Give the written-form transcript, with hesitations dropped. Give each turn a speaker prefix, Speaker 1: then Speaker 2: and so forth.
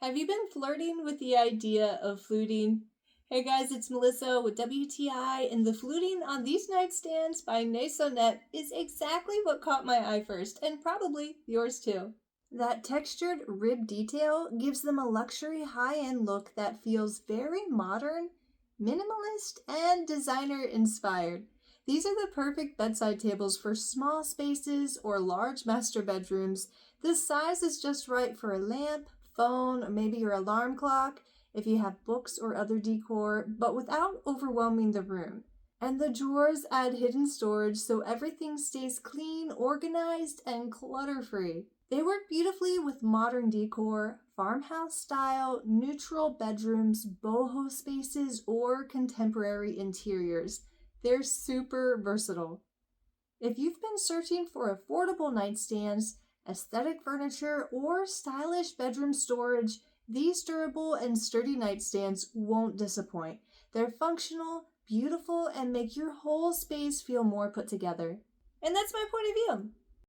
Speaker 1: Have you been flirting with the idea of fluting? Hey guys, it's Melissa with WTI, and the fluting on these nightstands by Nasonet is exactly what caught my eye first, and probably yours too. That textured rib detail gives them a luxury high-end look that feels very modern, minimalist, and designer inspired. These are the perfect bedside tables for small spaces or large master bedrooms. The size is just right for a lamp, phone, or maybe your alarm clock if you have books or other decor, but without overwhelming the room. And the drawers add hidden storage so everything stays clean, organized, and clutter-free. They work beautifully with modern decor, farmhouse style, neutral bedrooms, boho spaces, or contemporary interiors. They're super versatile. If you've been searching for affordable nightstands, aesthetic furniture, or stylish bedroom storage, these durable and sturdy nightstands won't disappoint. They're functional, beautiful, and make your whole space feel more put together. And that's my point of view.